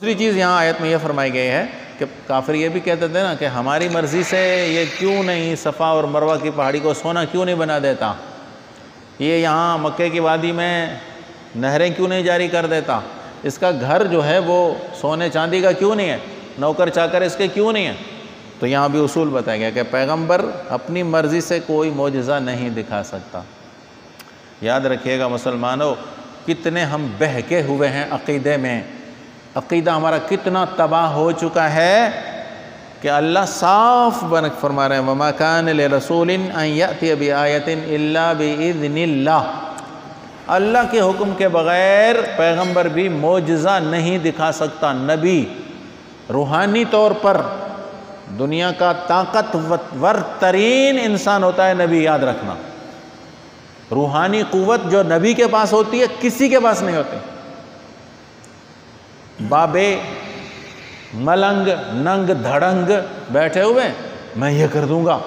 دوسری چیز یہاں آیت میں یہ فرمائی گئی ہے کہ کافر یہ بھی کہتے تھے نا کہ ہماری مرضی سے یہ کیوں نہیں صفا اور مروہ کی پہاڑی کو سونا کیوں نہیں بنا دیتا، یہ یہاں مکے کی وادی میں نہریں کیوں نہیں جاری کر دیتا، اس کا گھر جو ہے وہ سونے چاندی کا کیوں نہیں ہے، نوکر چاکر اس کے کیوں نہیں ہے۔ تو یہاں بھی اصول بتایا گیا کہ پیغمبر اپنی مرضی سے کوئی معجزہ نہیں دکھا سکتا۔ یاد رکھیے گا مسلمانوں، کتنے ہم بہکے ہوئے ہیں عقیدے میں، عقیدہ ہمارا کتنا تباہ ہو چکا ہے کہ اللہ صاف فرما رہے ہیں وَمَا كَانَ لِرَسُولٍ أَن يَأْتِيَ بِآيَةٍ إِلَّا بِإِذْنِ اللَّهِ، اللہ کے حکم کے بغیر پیغمبر بھی معجزہ نہیں دکھا سکتا۔ نبی روحانی طور پر دنیا کا طاقتور ترین انسان ہوتا ہے نبی، یاد رکھنا۔ روحانی قوت جو نبی کے پاس ہوتی ہے کسی کے پاس نہیں ہوتی۔ بابے ملنگ ننگ دھڑنگ بیٹھے ہوئے میں یہ کر دوں گا،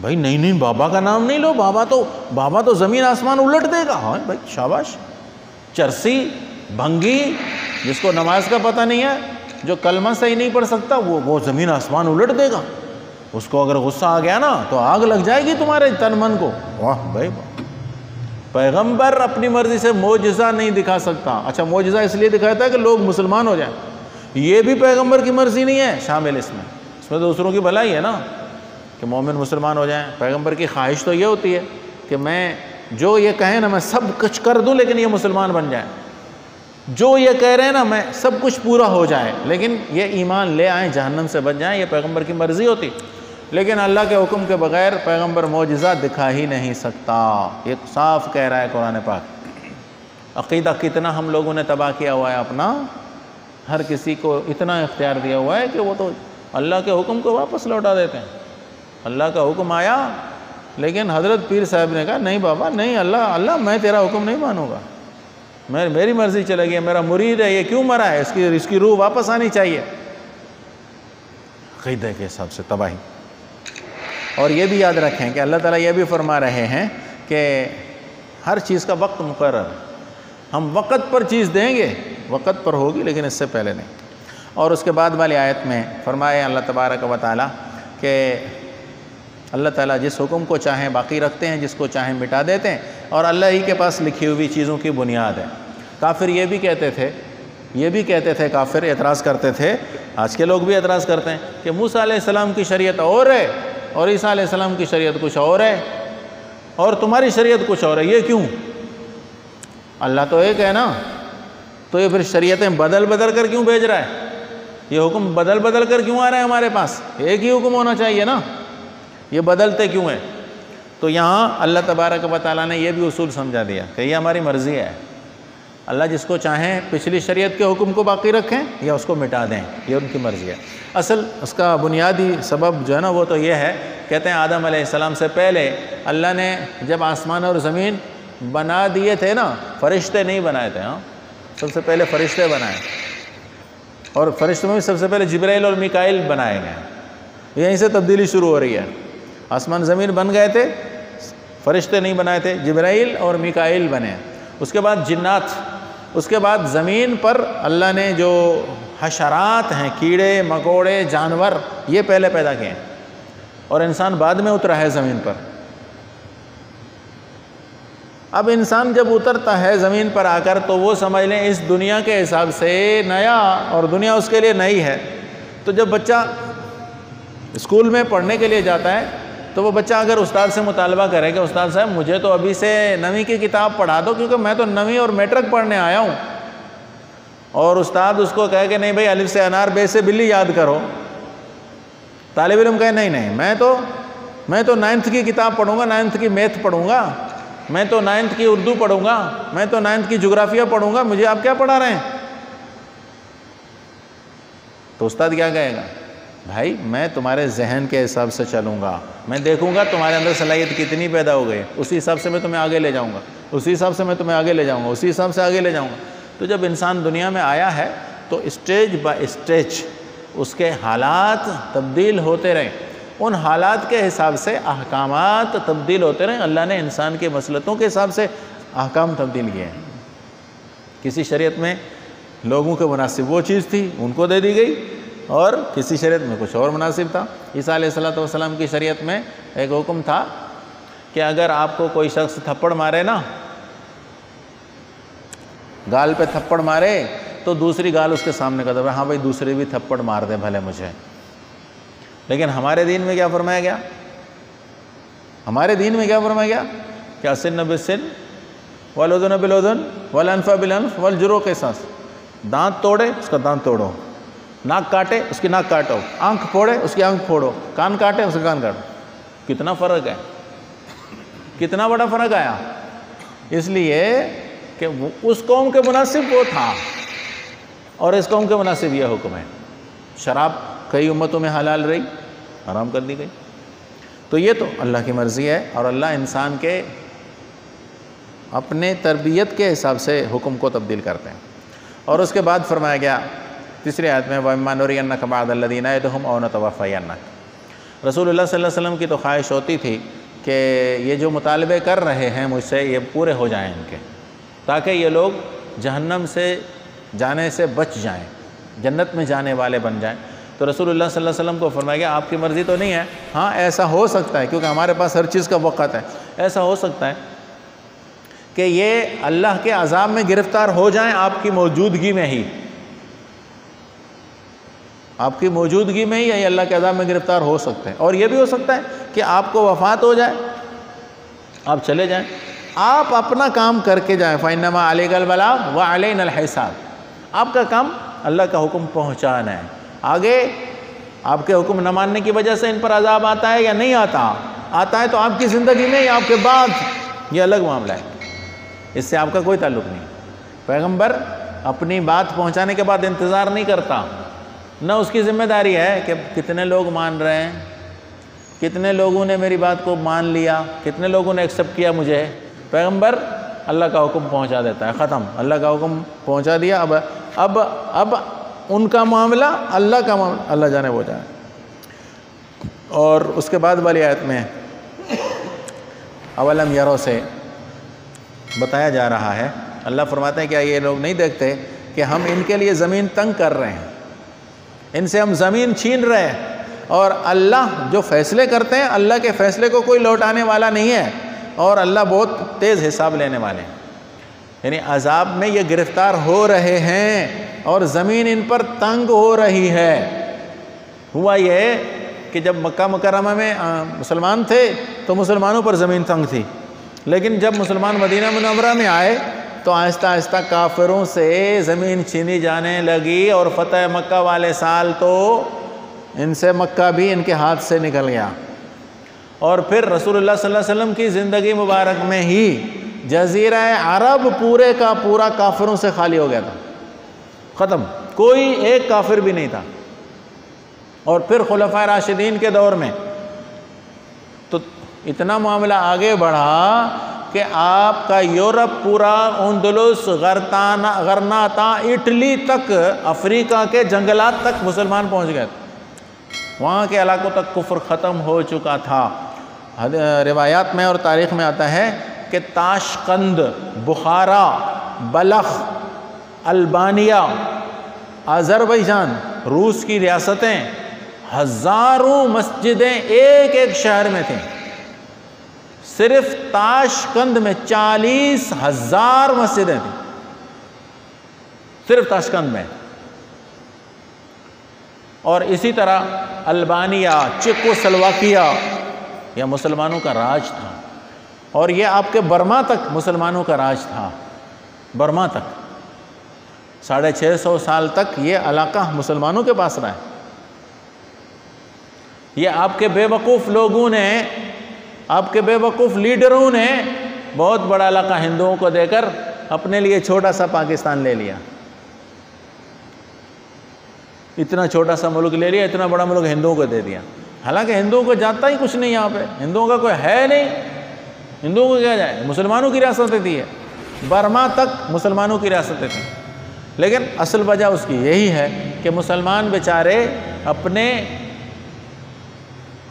بھائی نہیں بابا کا نام نہیں لو، بابا تو زمین آسمان الٹ دے گا۔ ہاں بھائی شاباش۔ چرسی بھنگی جس کو نماز کا پتہ نہیں ہے، جو کلمہ صحیح نہیں پڑھ سکتا، وہ زمین آسمان الٹ دے گا۔ اس کو اگر غصہ آ گیا نا تو آگ لگ جائے گی تمہارے تن من کو۔ واہ بھائی پیغمبر اپنی مرضی سے معجزہ نہیں دکھا سکتا۔ اچھا معجزہ اس لیے دکھاتا ہے کہ لوگ مسلمان ہو جائیں، یہ بھی پیغمبر کی مرضی نہیں ہے شامل اس میں دوسروں کی بھلائی ہے نا کہ مومن مسلمان ہو جائیں۔ پیغمبر کی خواہش تو یہ ہوتی ہے کہ میں جو یہ کہیں نا میں سب کچھ کر دوں لیکن یہ مسلمان بن جائیں، جو یہ کہہ رہے ہیں نا میں سب کچھ پورا ہو جائے لیکن یہ ایمان لے آئیں جہنم سے بچ جائیں، یہ پیغمبر کی مرضی ہوتی۔ لیکن اللہ کے حکم کے بغیر پیغمبر معجزہ دکھا ہی نہیں سکتا، یہ صاف کہہ رہا ہے قرآن پاک۔ عقیدہ کتنا ہم لوگوں نے تباہ کیا ہوا ہے اپنا، ہر کسی کو اتنا اختیار دیا ہوا ہے کہ وہ تو اللہ کے حکم کو واپس لوٹا دیتے ہیں۔ اللہ کا حکم آیا لیکن حضرت پیر صاحب نے کہا نہیں بابا نہیں، اللہ میں تیرا حکم نہیں مانوں گا، میری مرضی چلے گی، میرا مرید ہے، یہ کیوں مرا ہے، اس کی روح واپس آنی چاہیے۔ عقیدے کے حساب سے تباہی۔ اور یہ بھی یاد رکھیں کہ اللہ تعالیٰ یہ بھی فرما رہے ہیں کہ ہر چیز کا وقت مقرر، ہم وقت پر چیز دیں گے، وقت پر ہوگی لیکن اس سے پہلے نہیں۔ اور اس کے بعد والی آیت میں فرمایا اللہ تبارک و تعالیٰ کہ اللہ تعالیٰ جس حکم کو چاہیں باقی رکھتے ہیں، جس کو چاہیں مٹا دیتے ہیں، اور اللہ ہی کے پاس لکھی ہوئی چیزوں کی بنیاد ہے۔ کافر یہ بھی کہتے تھے کافر اعتراض کرتے تھے، آج کے لوگ بھی اعتراض کرتے ہیں کہ موسیٰ علیہ السلام کی شریعت اور ہے اور عیسیٰ علیہ السلام کی شریعت کچھ اور ہے اور تمہاری شریعت کچھ اور ہے، یہ کیوں؟ اللہ تو ایک ہے نا، تو یہ پھر شریعتیں بدل کر کیوں بھیج رہا ہے؟ یہ حکم بدل کر کیوں آ رہا ہے ہمارے پاس؟ ایک ہی حکم ہونا چاہیے نا، یہ بدلتے کیوں ہیں؟ تو یہاں اللہ تبارک و تعالیٰ نے یہ بھی اصول سمجھا دیا کہ یہ ہماری مرضی ہے، اللہ جس کو چاہیں پچھلی شریعت کے حکم کو باقی رکھیں یا اس کو مٹا دیں، یہ ان کی مرضی ہے۔ اصل اس کا بنیادی سبب جو ہے نا وہ تو یہ ہے، کہتے ہیں آدم علیہ السلام سے پہلے اللہ نے جب آسمان اور زمین بنا دیے تھے نا، فرشتے نہیں بنائے تھے، ہاں سب سے پہلے فرشتے بنائے، اور فرشتوں میں بھی سب سے پہلے جبرائیل اور میکائیل بنائے گئے۔ یہیں سے تبدیلی شروع ہو رہی ہے، آسمان زمین بن گئے تھے، فرشتے نہیں بنائے تھے، جبرائیل اور میکائیل بنے، اس کے بعد جنات، اس کے بعد زمین پر اللہ نے جو حشرات ہیں، کیڑے مکوڑے جانور، یہ پہلے پیدا کیے ہیں اور انسان بعد میں اترا ہے زمین پر۔ اب انسان جب اترتا ہے زمین پر آ کر تو وہ سمجھ لیں اس دنیا کے حساب سے نیا اور دنیا اس کے لیے نئی ہے۔ تو جب بچہ اسکول میں پڑھنے کے لیے جاتا ہے تو وہ بچہ اگر استاد سے مطالبہ کرے کہ استاد صاحب مجھے تو ابھی سے 9ویں کی کتاب پڑھا دو کیونکہ میں تو 9ویں اور میٹرک پڑھنے آیا ہوں، اور استاد اس کو کہے کہ نہیں بھائی الف سے انار بے سے بلی یاد کرو، طالب علم کہے نہیں میں تو 9th کی کتاب پڑھوں گا، 9th کی میتھ پڑھوں گا، میں تو 9th کی اردو پڑھوں گا، میں تو 9th کی جغرافیہ پڑھوں گا، مجھے آپ کیا پڑھا رہے ہیں؟ تو استاد کیا کہے گا؟ بھائی میں تمہارے ذہن کے حساب سے چلوں گا، میں دیکھوں گا تمہارے اندر صلاحیت کتنی پیدا ہو گئی، اسی حساب سے میں تمہیں آگے لے جاؤں گا، اسی حساب سے میں تمہیں آگے لے جاؤں گا، اسی حساب سے آگے لے جاؤں گا۔ تو جب انسان دنیا میں آیا ہے تو اسٹیج بائی اسٹیج اس کے حالات تبدیل ہوتے رہے، ان حالات کے حساب سے احکامات تبدیل ہوتے رہے۔ اللہ نے انسان کے مسلطوں کے حساب سے احکام تبدیل کیے ہیں۔ کسی شریعت میں لوگوں کے مناسب وہ چیز تھی ان کو دے دی گئی، اور کسی شریعت میں کچھ اور مناسب تھا۔ عیسیٰ علیہ السلام کی شریعت میں ایک حکم تھا کہ اگر آپ کو کوئی شخص تھپڑ مارے نا، گال پہ تھپڑ مارے تو دوسری گال اس کے سامنے کر دے، ہاں بھائی دوسری بھی تھپڑ مار دے بھلے مجھے۔ لیکن ہمارے دین میں کیا فرمایا گیا؟ ہمارے دین میں کیا فرمایا گیا کہ السن بالسن والأذن بالأذن والأنف بالأنف والجروح قصاص۔ دانت توڑے اس کا دانت توڑو، ناک کاٹے اس کی ناک کاٹو، آنکھ پھوڑے اس کی آنکھ پھوڑو، کان کاٹے اس کا کان کاٹو۔ کتنا فرق ہے، کتنا بڑا فرق آیا۔ اس لیے کہ اس قوم کے مناسب وہ تھا اور اس قوم کے مناسب یہ حکم ہے۔ شراب کئی امتوں میں حلال رہی، حرام کر دی گئی۔ تو یہ تو اللہ کی مرضی ہے، اور اللہ انسان کے اپنے تربیت کے حساب سے حکم کو تبدیل کرتے ہیں۔ اور اس کے بعد فرمایا گیا تیسری آیت میں وَإِمَّا نُرِيَنَّكَ بَعْضَ الَّذِي نَعِدُهُمْ أَوْ نَتَوَفَّيَنَّكَ۔ رسول اللہ صلی اللہ علیہ وسلم کی تو خواہش ہوتی تھی کہ یہ جو مطالبے کر رہے ہیں مجھ سے یہ پورے ہو جائیں ان کے، تاکہ یہ لوگ جہنم سے جانے سے بچ جائیں، جنت میں جانے والے بن جائیں۔ تو رسول اللہ صلی اللہ علیہ وسلم کو فرمایا گیا آپ کی مرضی تو نہیں ہے، ہاں ایسا ہو سکتا ہے، کیونکہ ہمارے پاس ہر چیز کا وقت ہے، ایسا ہو سکتا ہے کہ یہ اللہ کے عذاب میں گرفتار ہو جائیں آپ کی موجودگی میں ہی، آپ کی موجودگی میں ہی یہ اللہ کے عذاب میں گرفتار ہو سکتے ہیں۔ اور یہ بھی ہو سکتا ہے کہ آپ کو وفات ہو جائے، آپ چلے جائیں، آپ اپنا کام کر کے جائیں، فَإِنَّمَا عَلَيْكَ الْبَلَاغُ وَعَلَيْنَا الْحِسَابُ۔ آپ کا کام اللہ کا حکم پہنچانا ہے۔ آگے آپ کے حکم نہ ماننے کی وجہ سے ان پر عذاب آتا ہے یا نہیں آتا، آتا ہے تو آپ کی زندگی میں یا آپ کے بعد، یہ الگ معاملہ ہے، اس سے آپ کا کوئی تعلق نہیں۔ پیغمبر اپنی بات پہنچانے کے بعد انتظار نہیں کرتا، نہ اس کی ذمہ داری ہے کہ کتنے لوگ مان رہے ہیں، کتنے لوگوں نے میری بات کو مان لیا، کتنے لوگوں نے ایکسیپٹ کیا مجھے۔ پیغمبر اللہ کا حکم پہنچا دیتا ہے، ختم، اللہ کا حکم پہنچا دیا، اب ان کا معاملہ اللہ کا معاملہ، اللہ جانے وہ جائے۔ اور اس کے بعد والی آیت میں اولم یرو سے بتایا جا رہا ہے، اللہ فرماتے ہیں کیا یہ لوگ نہیں دیکھتے کہ ہم ان کے لیے زمین تنگ کر رہے ہیں، ان سے ہم زمین چھین رہے ہیں، اور اللہ جو فیصلے کرتے ہیں اللہ کے فیصلے کو کوئی لوٹانے والا نہیں ہے، اور اللہ بہت تیز حساب لینے والے ہیں۔ یعنی عذاب میں یہ گرفتار ہو رہے ہیں اور زمین ان پر تنگ ہو رہی ہے۔ ہوا یہ کہ جب مکہ مکرمہ میں مسلمان تھے تو مسلمانوں پر زمین تنگ تھی، لیکن جب مسلمان مدینہ منورہ میں آئے تو آہستہ آہستہ کافروں سے زمین چھینی جانے لگی، اور فتح مکہ والے سال تو ان سے مکہ بھی ان کے ہاتھ سے نکل گیا۔ اور پھر رسول اللہ صلی اللہ علیہ وسلم کی زندگی مبارک میں ہی جزیرہ عرب پورے کا پورا کافروں سے خالی ہو گیا تھا، ختم، کوئی ایک کافر بھی نہیں تھا۔ اور پھر خلفائے راشدین کے دور میں تو اتنا معاملہ آگے بڑھا کہ آپ کا یورپ پورا، اندلس، غرناطہ، اٹلی تک، افریقہ کے جنگلات تک مسلمان پہنچ گئے تھے، وہاں کے علاقوں تک کفر ختم ہو چکا تھا۔ روایات میں اور تاریخ میں آتا ہے کہ تاشقند، بخارا، بلخ، البانیہ، آذربائیجان، روس کی ریاستیں، ہزاروں مسجدیں ایک ایک شہر میں تھیں۔ صرف تاشقند میں 40,000 مسجدیں تھیں، صرف تاشقند میں۔ اور اسی طرح البانیہ، چیکو سلواکیہ، یہ مسلمانوں کا راج تھا، اور یہ آپ کے برما تک مسلمانوں کا راج تھا، برما تک 650 سال تک یہ علاقہ مسلمانوں کے پاس رہا ہے۔ یہ آپ کے بے وقوف لوگوں نے، آپ کے بے وقوف لیڈروں نے بہت بڑا علاقہ ہندوؤں کو دے کر اپنے لیے چھوٹا سا پاکستان لے لیا، اتنا چھوٹا سا ملک لے لیا، اتنا بڑا ملک ہندوؤں کو دے دیا، حالانکہ ہندوؤں کو جاتا ہی کچھ نہیں، یہاں پہ ہندوؤں کا کوئی ہے نہیں، ہندوؤں کو کیا جائے، مسلمانوں کی ریاستیں تھی، برما تک مسلمانوں کی ریاستیں تھیں۔ لیکن اصل وجہ اس کی یہی ہے کہ مسلمان بیچارے اپنے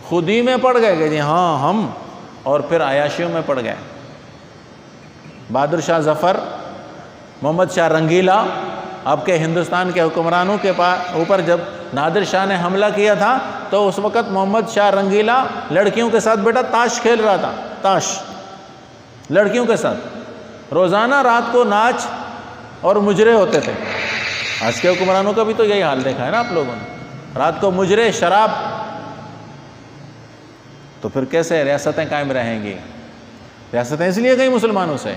خودی میں پڑ گئے کہ جی ہاں ہم، اور پھر عیاشیوں میں پڑ گئے۔ بہادر شاہ ظفر، محمد شاہ رنگیلا، اب کے ہندوستان کے حکمرانوں کے اوپر جب نادر شاہ نے حملہ کیا تھا تو اس وقت محمد شاہ رنگیلا لڑکیوں کے ساتھ بیٹا تاش کھیل رہا تھا، تاش لڑکیوں کے ساتھ، روزانہ رات کو ناچ اور مجرے ہوتے تھے۔ آج کے حکمرانوں کا بھی تو یہی حال دیکھا ہے نا آپ لوگوں نے، رات کو مجرے، شراب، تو پھر کیسے ریاستیں قائم رہیں گی؟ ریاستیں اس لیے گئی مسلمانوں سے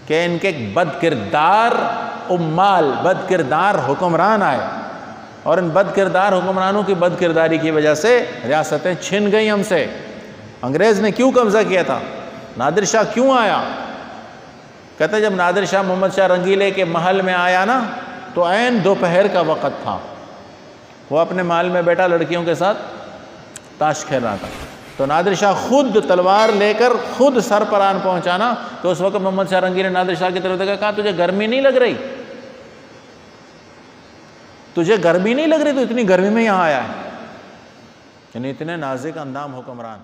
کہ ان کے بد کردار عمال، بد کردار حکمران آئے، اور ان بد کردار حکمرانوں کی بد کرداری کی وجہ سے ریاستیں چھن گئیں ہم سے۔ انگریز نے کیوں قبضہ کیا تھا؟ نادر شاہ کیوں آیا؟ کہتے ہیں جب نادر شاہ محمد شاہ رنگیلے کے محل میں آیا نا تو عین دوپہر کا وقت تھا، وہ اپنے محل میں بیٹھا لڑکیوں کے ساتھ تاش کھیل رہا تھا، تو نادر شاہ خود تلوار لے کر خود سر پر آن پہنچانا، تو اس وقت محمد شاہ رنگیلے نے نادر شاہ کی طرف دیکھا، کہا تجھے گرمی نہیں لگ رہی؟ تجھے گرمی نہیں لگ رہی؟ تو اتنی گرمی میں یہاں آیا ہے؟ یعنی اتنے نازک اندام حکمران۔